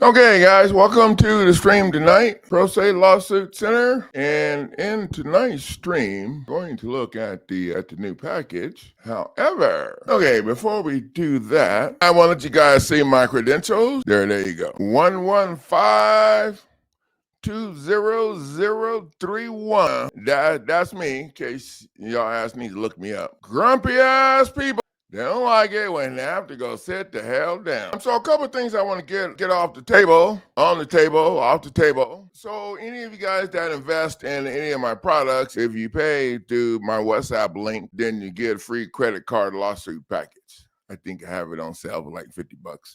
Okay, guys, welcome to the stream tonight, Pro Se Lawsuit Center. And in tonight's stream, going to look at the new package. However, okay, before we do that, I want to let you guys see my credentials. There you go. 115-20031. That's me, in case y'all ass need to look me up. Grumpy ass people. They don't like it when they have to go sit the hell down. So a couple of things I want to get off the table, off the table. So any of you guys that invest in any of my products, if you pay through my WhatsApp link, then you get a free credit card lawsuit package. I think I have it on sale for like $50.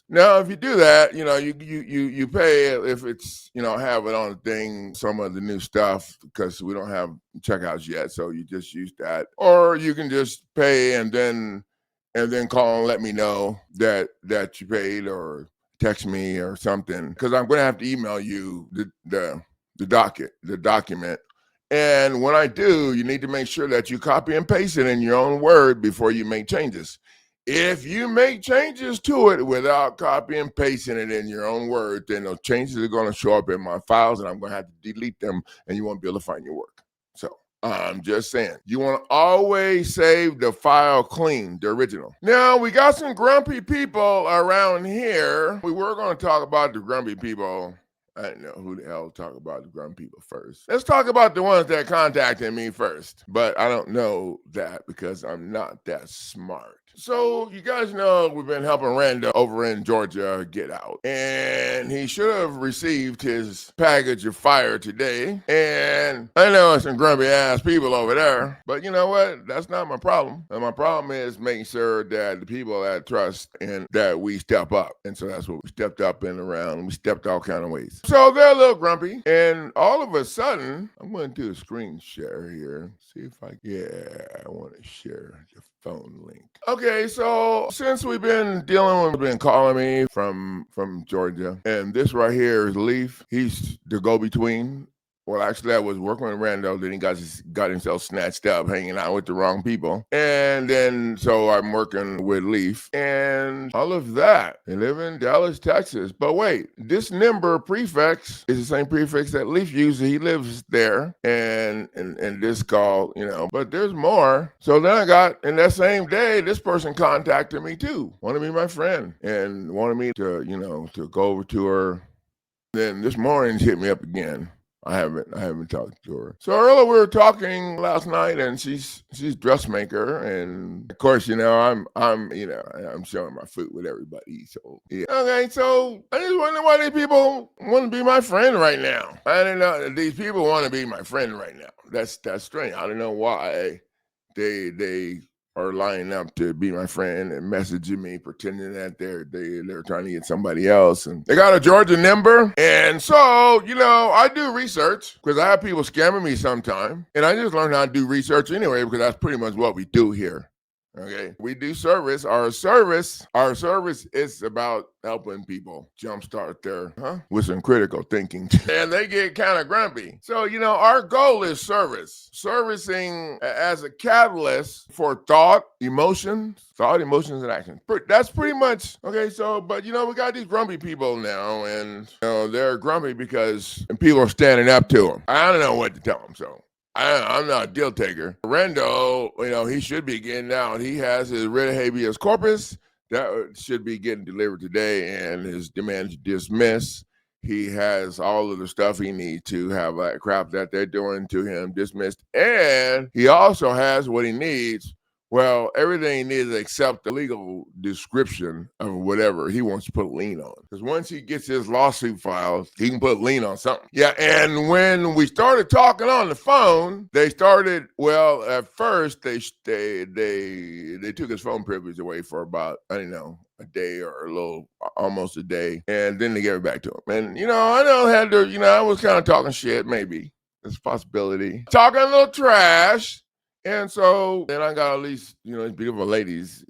Now, if you do that, you pay if it's, have it on the thing, some of the new stuff, because we don't have checkouts yet. So you just use that, or you can just pay and then call and let me know that you paid, or text me or something, because I'm going to have to email you the document. And when I do, you need to make sure that you copy and paste it in your own Word before you make changes. If you make changes to it without copy and pasting it in your own Word, then those changes are going to show up in my files, and I'm going to have to delete them, and you won't be able to find your work. So I'm just saying, you want to always save the file clean, the original. Now, we got some grumpy people around here. We were going to talk about the grumpy people. I don't know who the hell to talk about the grumpy people first. Let's talk about the ones that contacted me first. But I don't know that because I'm not that smart. So you guys know we've been helping Randall over in Georgia get out. And he should have received his package of fire today. And I know it's some grumpy ass people over there. But you know what? That's not my problem. And my problem is making sure that the people that trust and that we step up. And so that's what we stepped up in around. We stepped all kind of ways. So they're a little grumpy. And all of a sudden, I'm going to do a screen share here. See if I want to share the phone link. Okay, so since we've been calling me from Georgia, and this right here is Leaf. He's the go-between. Well, actually, I was working with Randall, then he got himself snatched up hanging out with the wrong people. And then, so I'm working with Leaf and all of that. They live in Dallas, Texas. But wait, this number prefix is the same prefix that Leaf uses. He lives there. And this call, but there's more. So then I got, in that same day, this person contacted me too. Wanted to be my friend and wanted me to, to go over to her. Then this morning, she hit me up again. I haven't talked to her. So earlier we were talking last night, and she's dressmaker, and of course, I'm showing my food with everybody. So yeah. Okay, so I just wonder why these people want to be my friend right now. I don't know. These people want to be my friend right now. That's strange. I don't know why they are lining up to be my friend and messaging me, pretending that they're trying to get somebody else. And they got a Georgia number. And so, I do research because I have people scamming me sometime. And I just learned how to do research anyway, because that's pretty much what we do here. Okay, we do service. Our service is about helping people jumpstart their with some critical thinking, and they get kind of grumpy. So our goal is servicing as a catalyst for thought, emotions, and action. That's pretty much okay. So, but we got these grumpy people now, and they're grumpy because people are standing up to them. I don't know what to tell them. So. I'm not a deal taker. Rendo, he should be getting out. He has his writ of habeas corpus that should be getting delivered today, and his demand to dismiss. He has all of the stuff he needs to have that crap that they're doing to him dismissed, and he also has what he needs. Well, everything he needs except the legal description of whatever he wants to put lien on. Because once he gets his lawsuit filed, he can put lien on something. Yeah, and when we started talking on the phone, they started, well, at first, they took his phone privilege away for about, I don't know, a day or almost a day. And then they gave it back to him. And, I was kind of talking shit, maybe. There's a possibility. Talking a little trash. And so then I got all these, these beautiful ladies,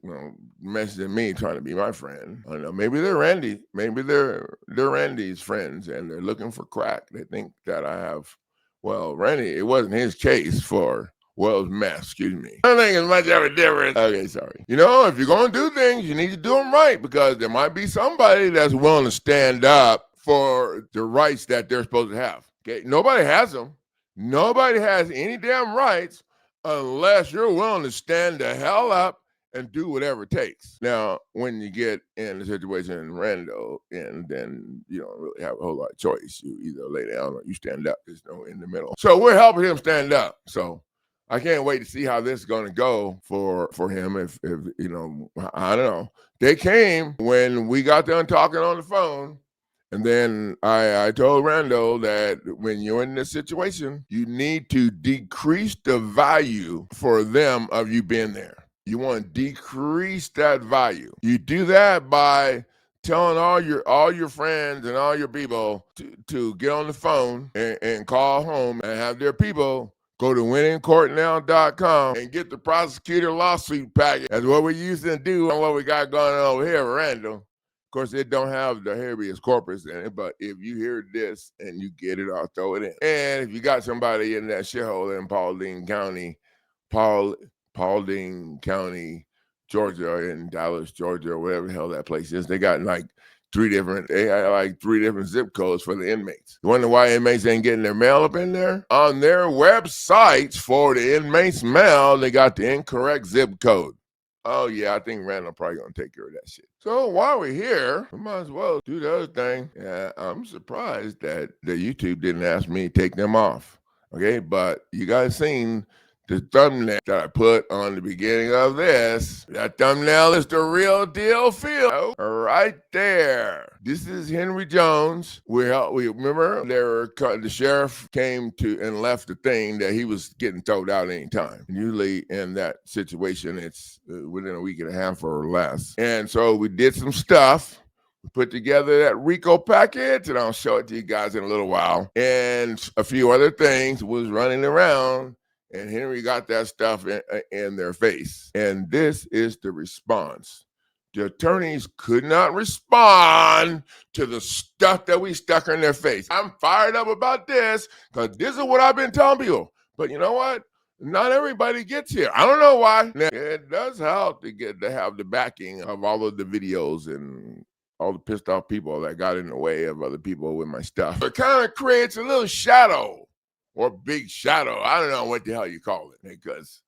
messaging me trying to be my friend. I don't know, maybe they're Randy. Maybe they're Randy's friends, and they're looking for crack. They think that I have, well, Randy, it wasn't his case for, well, it was meth, excuse me. I don't think it's much of a difference. Okay, sorry. If you're going to do things, you need to do them right, because there might be somebody that's willing to stand up for the rights that they're supposed to have. Okay, nobody has them. Nobody has any damn rights unless you're willing to stand the hell up and do whatever it takes. Now, when you get in a situation in Rando, and then you don't really have a whole lot of choice. You either lay down or you stand up. There's no in the middle. So we're helping him stand up. So I can't wait to see how this is going to go for him. If you know, I don't know. They came when we got done talking on the phone. And then I told Rando that when you're in this situation, you need to decrease the value for them of you being there. You want to decrease that value. You do that by telling all your friends and all your people to get on the phone and call home and have their people go to winningcourtnow.com and get the prosecutor lawsuit package. That's what we used to do and what we got going on over here, Randall. Of course, it don't have the habeas corpus in it, but if you hear this and you get it, I'll throw it in. And if you got somebody in that shithole in Paulding County, Georgia, in Dallas, Georgia, or whatever the hell that place is, they got like three different zip codes for the inmates. You wonder why inmates ain't getting their mail up in there? On their websites for the inmates' mail, they got the incorrect zip code. Oh, yeah, I think Randall probably going to take care of that shit. So while we're here, we might as well do the other thing. Yeah, I'm surprised that the YouTube didn't ask me to take them off. Okay, but you guys seen the thumbnail that I put on the beginning of this. That thumbnail is the real deal feel right there. This is Henry Jones. We remember the sheriff came to and left the thing that he was getting thrown out anytime. Usually in that situation, it's within a week and a half or less. And so we did some stuff. We put together that RICO package, and I'll show it to you guys in a little while. And a few other things was running around. And Henry got that stuff in their face. And this is the response. The attorneys could not respond to the stuff that we stuck in their face. I'm fired up about this because this is what I've been telling people. But you know what? Not everybody gets here. I don't know why. Now, it does help to have the backing of all of the videos and all the pissed off people that got in the way of other people with my stuff. It kind of creates a little shadow. Or big shadow. I don't know what the hell you call it. Because,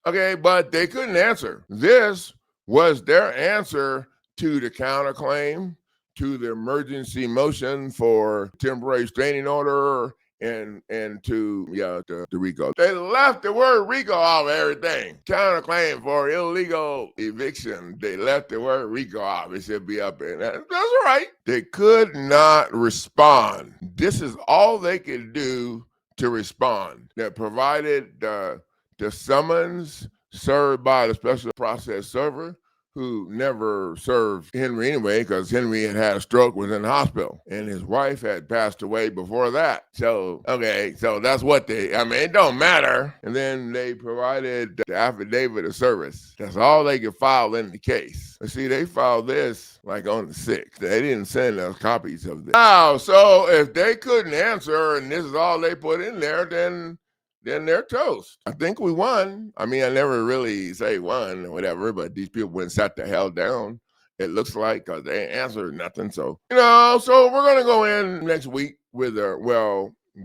okay, but they couldn't answer. This was their answer to the counterclaim, to the emergency motion for temporary restraining order, and to the RICO. They left the word RICO off of everything. Counterclaim for illegal eviction. They left the word RICO off. It should be up in that. That's right. They could not respond. This is all they could do to respond. That provided the summons served by the special process server, who never served Henry anyway, because Henry had a stroke, was in the hospital, and his wife had passed away before that. So, okay, so that's what it don't matter. And then they provided the affidavit of service. That's all they could file in the case. But see, they filed this like on the 6th. They didn't send us copies of this. Now, so if they couldn't answer and this is all they put in there, then they're toast. I think we won. I mean, I never really say won or whatever, but these people went and sat the hell down. It looks like, because they answered nothing. So, so we're going to go in next week with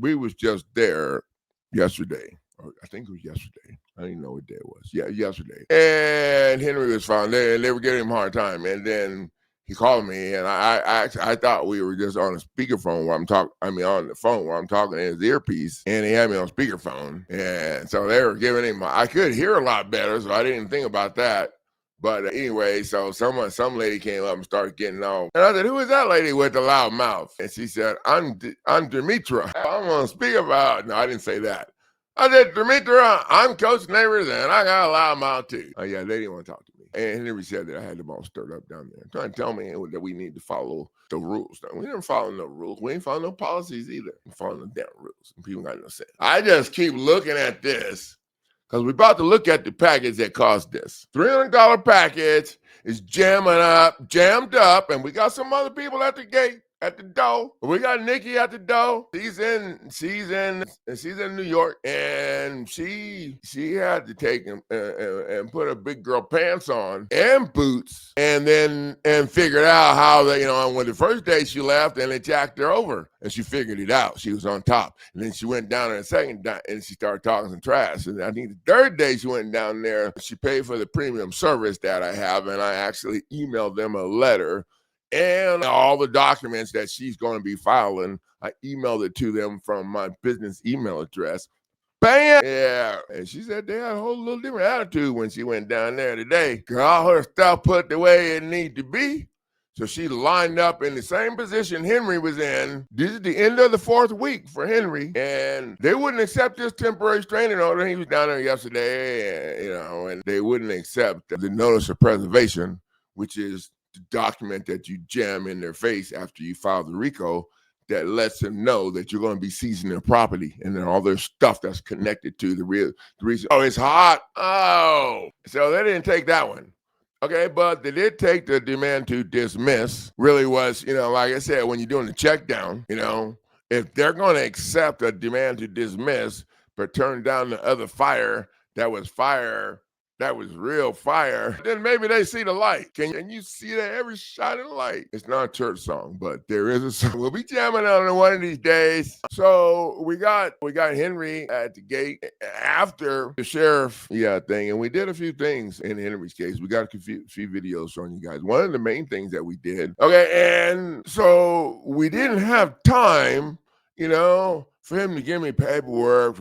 we was just there yesterday. I think it was yesterday. I didn't know what day it was. Yeah, yesterday. And Henry was found there, and they were giving him a hard time. And then he called me, and I thought we were just on a speakerphone while on the phone while I'm talking in his earpiece, and he had me on speakerphone. And so they were giving him, I could hear a lot better, so I didn't think about that. But anyway, so some lady came up and started getting on. And I said, who is that lady with the loud mouth? And she said, I'm Demetra. I'm on speakerphone. No, I didn't say that. I said, Demetra, I'm Coach Neighbors, and I got a loud mouth too. Oh, yeah, they didn't want to talk to me. And Henry said that I had them all stirred up down there, trying to tell me that we need to follow the rules. We didn't follow no rules. We ain't follow no policies either. We follow no damn rules. And people got no sense. I just keep looking at this because we're about to look at the package that cost this. $300 package is jammed up, and we got some other people at the gate. at the door. We got Nikki at the door. She's in New York, and she had to take and put her big girl pants on and boots, and figured out how that, when the first day she left and they jacked her over, and she figured it out. She was on top, and then she went down the second day and she started talking some trash. And I think the third day she went down there, she paid for the premium service that I have, and I actually emailed them a letter and all the documents that she's going to be filing. I emailed it to them from my business email address. Bam! Yeah. And she said they had a whole little different attitude when she went down there today. All her stuff put the way it need to be. So she lined up in the same position Henry was in. This is the end of the 4th week for Henry, and they wouldn't accept this temporary restraining order. He was down there yesterday, and they wouldn't accept the notice of preservation, which is the document that you jam in their face after you file the RICO that lets them know that you're going to be seizing their property and then all their stuff that's connected to the reason. Oh, it's hot. Oh, so they didn't take that one. Okay, but they did take the demand to dismiss. Really was, like I said, when you're doing the check down, if they're going to accept a demand to dismiss, but turn down the other fire, that was real fire, then maybe they see the light. Can you see that every shot of the light? It's not a church song, but there is a song. We'll be jamming on it one of these days. So we got Henry at the gate after the sheriff thing, and we did a few things in Henry's case. We got a few videos showing you guys. One of the main things that we did, and so we didn't have time, for him to give me paperwork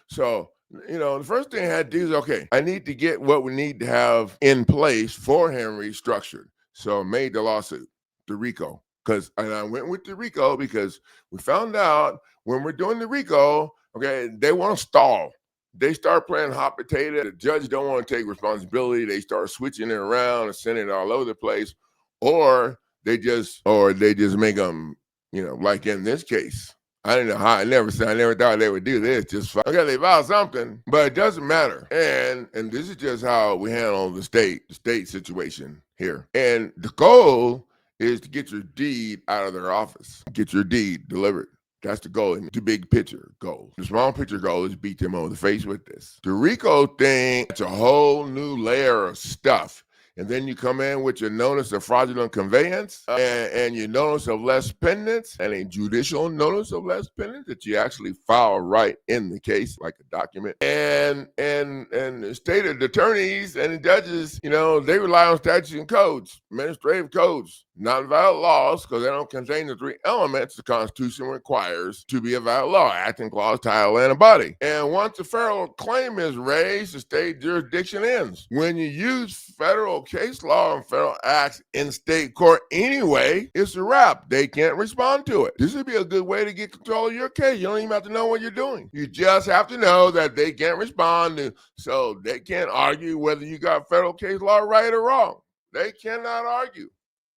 so the first thing I had to do is, okay, I need to get what we need to have in place for Henry structured. So I made the lawsuit, the RICO, and I went with the RICO because we found out when we're doing the RICO, okay, they want to stall. They start playing hot potato. The judge don't want to take responsibility. They start switching it around and sending it all over the place, or they just make them, like in this case. I didn't know how. I never thought they would do this. Just okay, they filed something, but it doesn't matter. And this is just how we handle the state situation here. And the goal is to get your deed out of their office, get your deed delivered. That's the goal. The big picture goal. The small picture goal is beat them over the face with this. The RICO thing, it's a whole new layer of stuff. And then you come in with your notice of fraudulent conveyance and your notice of less pendants and a judicial notice of less pendants that you actually file right in the case, like a document. And the state attorneys and the judges, they rely on statutes and codes, administrative codes, not valid laws, because they don't contain the 3 elements the Constitution requires to be a valid law: acting clause, title, and a body. And once a federal claim is raised, the state jurisdiction ends. When you use federal case law and federal acts in state court anyway, it's a wrap. They can't respond to it. This would be a good way to get control of your case. You don't even have to know what you're doing. You just have to know that they can't respond, so they can't argue whether you got federal case law right or wrong. They cannot argue.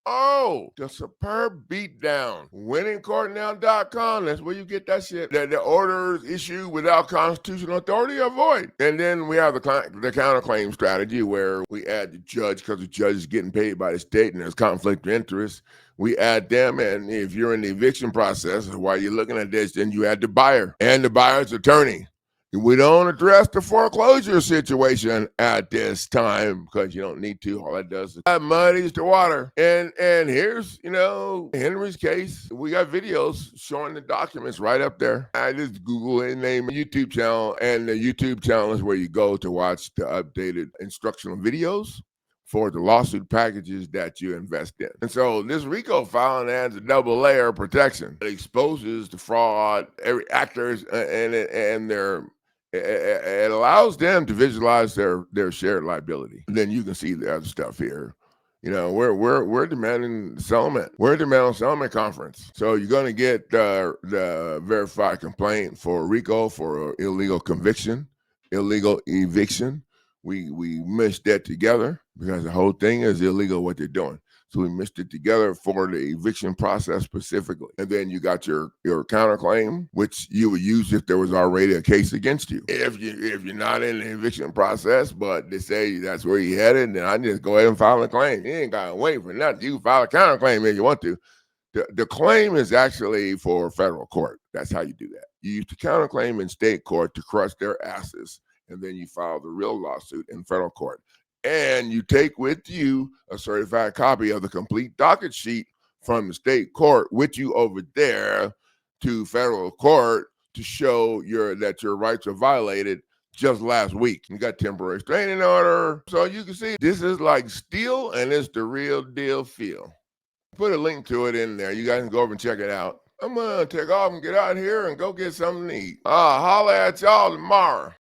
Oh, the superb beatdown. Winningcourtnow.com. That's where you get that shit. The orders issued without constitutional authority are void. And then we have the counterclaim strategy where we add the judge, because the judge is getting paid by the state and there's conflict of interest. We add them, and if you're in the eviction process, while you're looking at this, then you add the buyer and the buyer's attorney. We don't address the foreclosure situation at this time because you don't need to. All that does is that muddies the water. And here's, Henry's case. We got videos showing the documents right up there. I just Google it and name a YouTube channel, and the YouTube channel is where you go to watch the updated instructional videos for the lawsuit packages that you invest in. And so this RICO filing adds a double layer of protection. It exposes the fraud, every actors, and their it allows them to visualize their shared liability. And then you can see the other stuff here. We're demanding settlement. We're demanding settlement conference. So you're going to get the verified complaint for RICO for illegal conviction, illegal eviction. We meshed that together because the whole thing is illegal what they're doing. So we meshed it together for the eviction process specifically. And then you got your counterclaim, which you would use if there was already a case against you. If you're not in the eviction process, but they say that's where you headed, then I just go ahead and file a claim. You ain't got to wait for nothing. You can file a counterclaim if you want to. The claim is actually for federal court. That's how you do that. You use the counterclaim in state court to crush their asses, and then you file the real lawsuit in federal court. And you take with you a certified copy of the complete docket sheet from the state court with you over there to federal court to show that your rights are violated just last week. You got temporary restraining order. So you can see this is like steel, and it's the real deal feel. Put a link to it in there. You guys can go over and check it out. I'm gonna take off and get out here and go get something to eat. Holla at y'all tomorrow.